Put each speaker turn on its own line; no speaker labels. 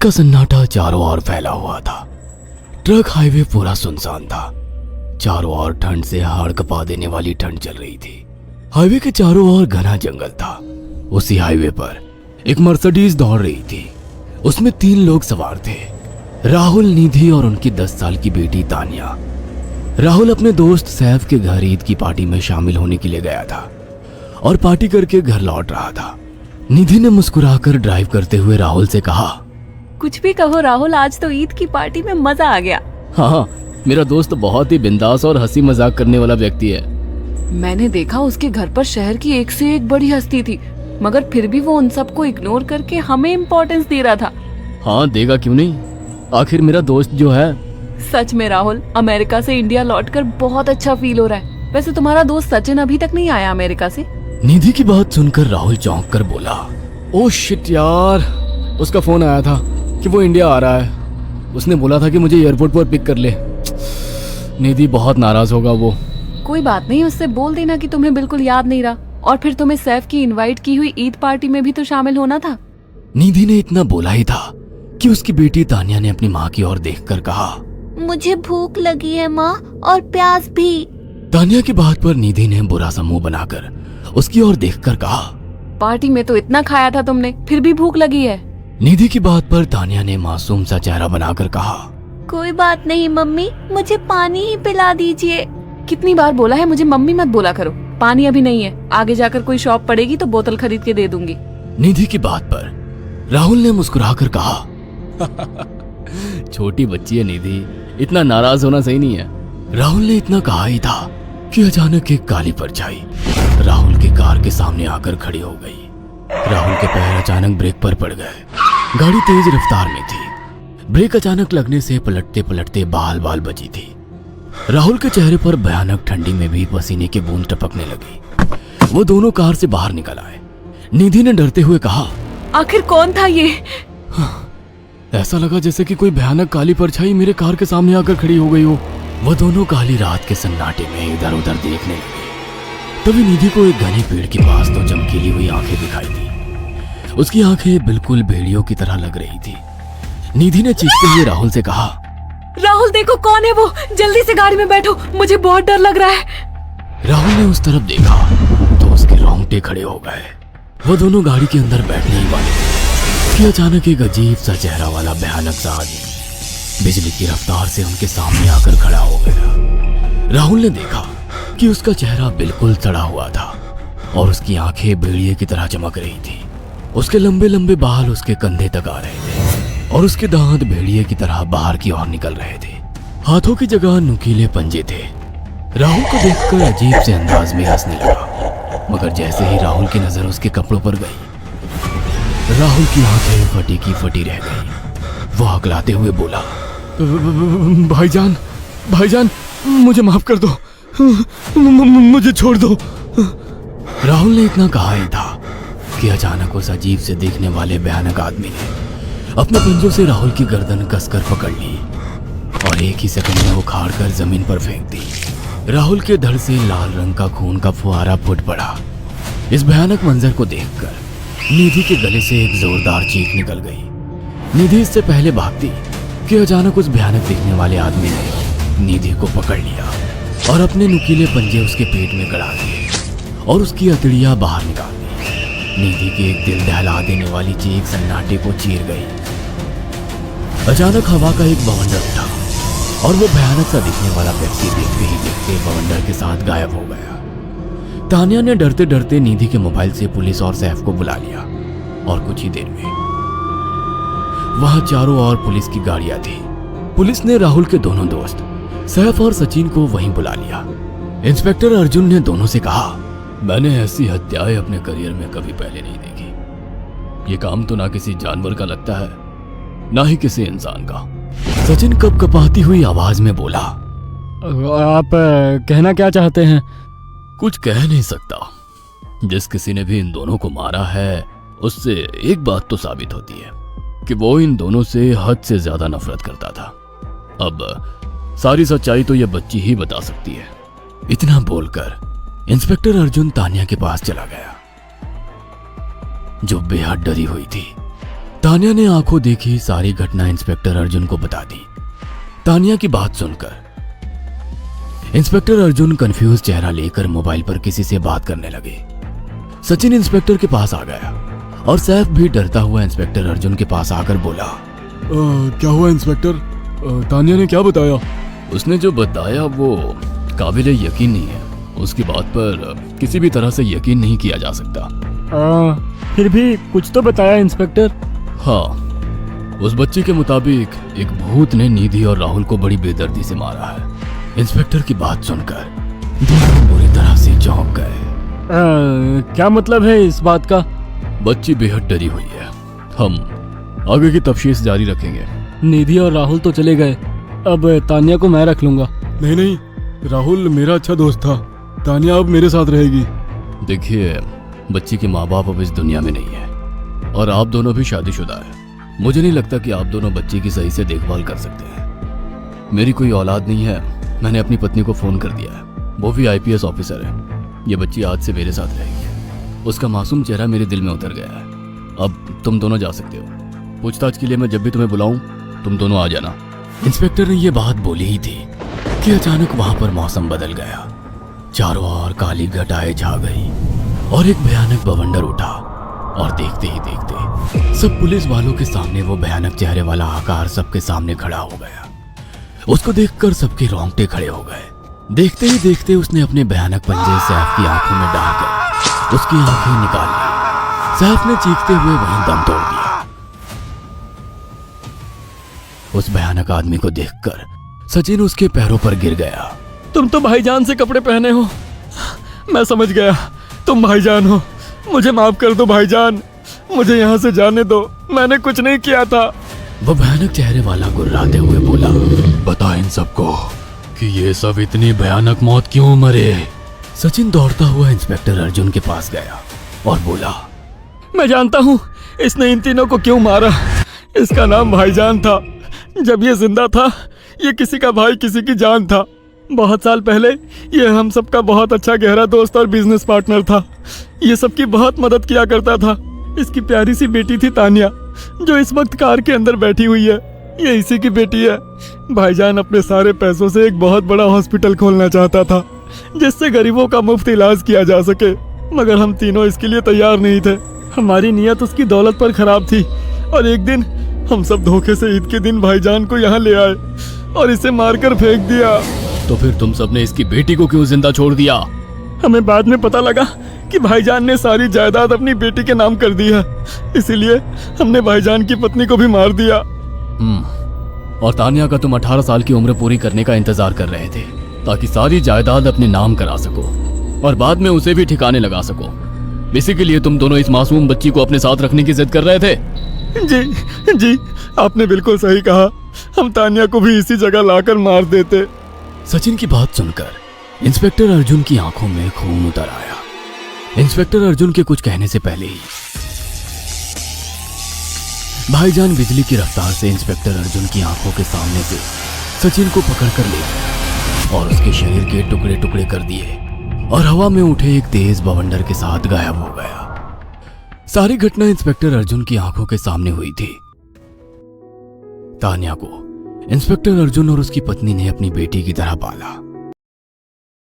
का सन्नाटा चारों ओर फैला हुआ था। ट्रक हाईवे पूरा सुनसान था। चारों ओर ठंड से हाड़ कपा देने वाली ठंड चल रही थी। हाईवे के चारों ओर घना जंगल था। उसी हाईवे पर एक मर्सिडीज दौड़ रही थी। उसमें 3 लोग सवार थे, राहुल, निधि और उनकी 10 साल की बेटी तानिया। राहुल अपने दोस्त सैफ के घर ईद की पार्टी में शामिल होने के लिए गया था और पार्टी करके घर लौट रहा था। निधि ने मुस्कुराकर ड्राइव करते हुए राहुल से कहा,
कुछ भी कहो राहुल, आज तो ईद की पार्टी में मजा आ गया।
हाँ, मेरा दोस्त बहुत ही बिंदास और हंसी मजाक करने वाला व्यक्ति है।
मैंने देखा उसके घर पर शहर की एक से एक बड़ी हस्ती थी, मगर फिर भी वो उन सबको इग्नोर करके हमें इम्पोर्टेंस दे रहा था।
हाँ, देगा क्यों नहीं, आखिर मेरा दोस्त जो है।
सच में राहुल, अमेरिका से इंडिया लौटकर बहुत अच्छा फील हो रहा है। वैसे तुम्हारा दोस्त सचिन अभी तक नहीं आया अमेरिका से?
निधि की बात सुनकर राहुल चौंक कर बोला, ओह शिट यार, उसका फोन आया था कि वो इंडिया आ रहा है। उसने बोला था कि मुझे एयरपोर्ट पर पिक कर ले। निधि बहुत नाराज होगा वो।
कोई बात नहीं, उससे बोल देना कि तुम्हें बिल्कुल याद नहीं रहा और फिर तुम्हें सैफ की इनवाइट की हुई ईद पार्टी में भी तो शामिल होना था।
निधि ने इतना बोला ही था कि उसकी बेटी तानिया ने अपनी माँ की ओर देखकर कहा,
मुझे भूख लगी है माँ, और प्यास भी।
तानिया की बात पर निधि ने बुरा सा मुंह बनाकर उसकी ओर देखकर कहा,
पार्टी में तो इतना खाया था तुमने, फिर भी भूख लगी है।
निधि की बात पर तानिया ने मासूम सा चेहरा बनाकर कहा,
कोई बात नहीं मम्मी, मुझे पानी ही पिला दीजिए।
कितनी बार बोला है मुझे मम्मी मत बोला करो। पानी अभी नहीं है, आगे जाकर कोई शॉप पड़ेगी तो बोतल खरीद के दे दूंगी।
निधि की बात पर राहुल ने मुस्कुराकर कहा, छोटी बच्ची है निधि, इतना नाराज होना सही नहीं है। राहुल ने इतना कहा ही था कि अचानक एक काली परछाई राहुल की कार के सामने आकर खड़ी हो गई। राहुल के पैर अचानक ब्रेक पर पड़ गए। गाड़ी तेज रफ्तार में थी। ब्रेक अचानक लगने से पलटते पलटते बाल बाल बची थी। राहुल के चेहरे पर भयानक ठंडी में भी पसीने की बूंद टपकने लगी। वो दोनों कार से बाहर निकल आए। निधि ने डरते हुए कहा,
आखिर कौन था ये?
ऐसा लगा जैसे कि कोई भयानक काली परछाई मेरे कार के सामने आकर खड़ी हो गई हो। वह दोनों काली रात के सन्नाटे में इधर उधर देखने लगे। तभी निधि को एक घने पेड़ के पास 2 चमकीली हुई आंखें दिखाई दी। उसकी आंखें बिल्कुल भेड़ियों की तरह लग रही थी। निधि ने चीखते हुए राहुल से कहा,
राहुल देखो कौन है वो, जल्दी से गाड़ी में बैठो, मुझे बहुत डर लग रहा है।
राहुल ने उस तरफ देखा तो उसके रोंगटे खड़े हो गए। वो दोनों गाड़ी के अंदर बैठने ही वाले थे कि अचानक एक अजीब सा चेहरा वाला भयानक सा आदमी बिजली की रफ्तार से उनके सामने आकर खड़ा हो गया। राहुल ने देखा कि उसका चेहरा बिल्कुल सड़ा हुआ था और उसकी आंखें भेड़िए की तरह चमक रही थी। उसके लंबे लंबे बाल उसके कंधे तक आ रहे थे और उसके दांत भेड़िए की तरह बाहर की ओर निकल रहे थे। हाथों की जगह नुकीले पंजे थे। राहुल को देखकर अजीब से अंदाज में हंसने लगा, मगर जैसे ही राहुल की नजर उसके कपड़ों पर गई, राहुल की आंखें फटी की फटी रह गई। वो हकलाते हुए बोला, भाईजान, भाईजान, मुझे माफ कर दो, मुझे छोड़ दो। राहुल ने इतना कहा ही था कि अचानक उस अजीब से दिखने वाले भयानक आदमी ने अपने पंजों से राहुल की गर्दन कसकर पकड़ ली और एक ही सेकंड में उखाड़ कर जमीन पर फेंक दी। राहुल के धड़ से लाल रंग का खून का फुहारा फूट पड़ा। इस भयानक मंजर को देखकर निधि के गले से एक जोरदार चीख निकल गई। निधि इससे पहले भागती कि अचानक उस भयानक दिखने वाले आदमी ने निधि को पकड़ लिया और अपने नुकीले पंजे उसके पेट में गड़ा दिए और उसकी अतड़ियां बाहर निकाल दी। निधि के एक दिल दहला देने वाली चीख सन्नाटे को चीर गई। अचानक हवा का एक बवंडर उठा और वो भयानक सा दिखने वाला व्यक्ति देखते ही देखते बवंडर के साथ गायब हो गया। तानिया ने डरते डरते निधि के मोबाइल से पुलिस और सैफ को बुला लिया और कुछ ही देर में वहां चारों ओर पुलिस की गाड़ियां थी। पुलिस ने राहुल के दोनों दोस्त सैफ और सचिन को वहीं बुला लिया। इंस्पेक्टर अर्जुन ने दोनों से कहा, मैंने ऐसी हत्याएं अपने करियर में कभी पहले नहीं देखी। ये काम तो ना किसी जानवर का लगता है, ना ही किसी इंसान का। सचिन कपकपाती हुई आवाज में बोला, आप कहना क्या चाहते हैं? कुछ कह नहीं सकता। जिस किसी ने भी इन दोनों को मारा है उससे एक बात तो साबित होती है कि वो इन दोनों से हद से ज्यादा नफरत करता था। अब सारी सच्चाई तो ये बच्ची ही बता सकती है। इतना बोलकर इंस्पेक्टर अर्जुन तानिया के पास चला गया, जो बेहद डरी हुई थी। तानिया ने आंखों देखी सारी घटना इंस्पेक्टर अर्जुन को बता दी। तानिया की बात सुनकर इंस्पेक्टर अर्जुन कंफ्यूज चेहरा लेकर मोबाइल पर किसी से बात करने लगे। सचिन इंस्पेक्टर के पास आ गया और सैफ भी डरता हुआ इंस्पेक्टर अर्जुन के पास आकर बोला,
क्या हुआ इंस्पेक्टर? तानिया ने क्या बताया?
उसने जो बताया वो काबिल यकीन नहीं है। उसकी बात पर किसी भी तरह से यकीन नहीं किया जा सकता।
फिर भी कुछ तो बताया इंस्पेक्टर।
हाँ, उस बच्ची के मुताबिक एक भूत ने निधि और राहुल को बड़ी बेदर्दी से मारा है। इंस्पेक्टर की बात सुनकर दोनों बुरी तरह से चौंक गए।
क्या मतलब है इस बात का?
बच्ची बेहद डरी हुई है। हम आगे की तफ्तीश जारी रखेंगे।
निधि और राहुल तो चले गए, अब तानिया को मैं रख लूंगा। नहीं नहीं, राहुल मेरा अच्छा दोस्त था। तानिया अब मेरे साथ रहेगी।
देखिए, बच्ची के माँ बाप अब इस दुनिया में नहीं है और आप दोनों भी शादीशुदा है। मुझे नहीं लगता कि आप दोनों बच्ची की सही से देखभाल कर सकते हैं। मेरी कोई औलाद नहीं है। मैंने अपनी पत्नी को फोन कर दिया है, वो भी IPS ऑफिसर है। ये बच्ची आज से मेरे साथ रहेगी। उसका मासूम चेहरा मेरे दिल में उतर गया है। अब तुम दोनों जा सकते हो। पूछताछ के लिए मैं जब भी तुम्हें बुलाऊं तुम दोनों आ जाना। इंस्पेक्टर ने ये बात बोली ही थी कि अचानक वहां पर मौसम बदल गया। चारों ओर काली घटाएं छा गई और एक भयानक बवंडर उठा और देखते ही देखते सब पुलिस वालों के सामने वो भयानक चेहरे वाला आकार सबके सामने खड़ा हो गया। उसको देखकर सबके रोंगटे खड़े हो गए। देखते ही देखते उसने अपने भयानक पंजे सैफ की आंखों में डालकर उसकी आंखें निकाल ली। सैफ ने चीखते हुए वहीं दम तोड़ दिया। उस भयानक आदमी को देखकर सचिन उसके पैरों पर गिर गया।
तुम तो भाईजान से कपड़े पहने हो। मैं समझ गया, तुम भाईजान हो। मुझे माफ कर दो भाईजान, मुझे यहाँ से जाने दो। मैंने कुछ नहीं किया था।
वो भयानक चेहरे वाला गुर्राते हुए बोला, बता इन सबको कि ये सब इतनी भयानक मौत क्यों मरे। सचिन दौड़ता हुआ इंस्पेक्टर अर्जुन के पास गया और बोला,
मैं जानता हूँ इसने इन तीनों को क्यों मारा। इसका नाम भाईजान था। जब ये जिंदा था ये किसी का भाई किसी की जान था। बहुत साल पहले ये हम सबका बहुत अच्छा गहरा दोस्त और बिजनेस पार्टनर था। ये सबकी बहुत मदद किया करता था। इसकी प्यारी सी बेटी थी तानिया, जो इस वक्त कार के अंदर बैठी हुई है। ये इसी की बेटी है। भाईजान अपने सारे पैसों से एक बहुत बड़ा हॉस्पिटल खोलना चाहता था जिससे गरीबों का मुफ्त इलाज किया जा सके, मगर हम तीनों इसके लिए तैयार नहीं थे। हमारी नीयत उसकी दौलत पर खराब थी और एक दिन हम सब धोखे से ईद के दिन भाईजान को यहाँ ले आए और इसे मारकर फेंक दिया।
तो फिर तुम सबने इसकी बेटी को क्यों जिंदा छोड़ दिया?
हमें बाद में पता लगा कि भाईजान ने सारी जायदाद अपनी बेटी के नाम कर दी है, इसीलिए हमने भाईजान की पत्नी को भी मार दिया।
और तानिया का तुम 18 साल की उम्र पूरी करने का इंतजार कर रहे थे ताकि सारी जायदाद अपने नाम करा सको और बाद में उसे भी ठिकाने लगा सको। इसी के लिए तुम दोनों इस मासूम बच्ची को अपने साथ रखने की जिद कर रहे थे।
जी, आपने बिल्कुल सही कहा। हम तानिया को भी इसी जगह लाकर मार देते।
सचिन की बात सुनकर इंस्पेक्टर अर्जुन की आंखों में खून उतर आया। इंस्पेक्टर अर्जुन के कुछ कहने से पहले ही भाईजान बिजली की रफ्तार से इंस्पेक्टर अर्जुन की आंखों के सामने से सचिन को पकड़कर ले गया और उसके शरीर के टुकड़े टुकड़े कर दिए और हवा में उठे एक तेज बवंडर के साथ गायब हो गया। सारी घटना इंस्पेक्टर अर्जुन की आंखों के सामने हुई थी। तानिया को इंस्पेक्टर अर्जुन और उसकी पत्नी ने अपनी बेटी की तरह पाला।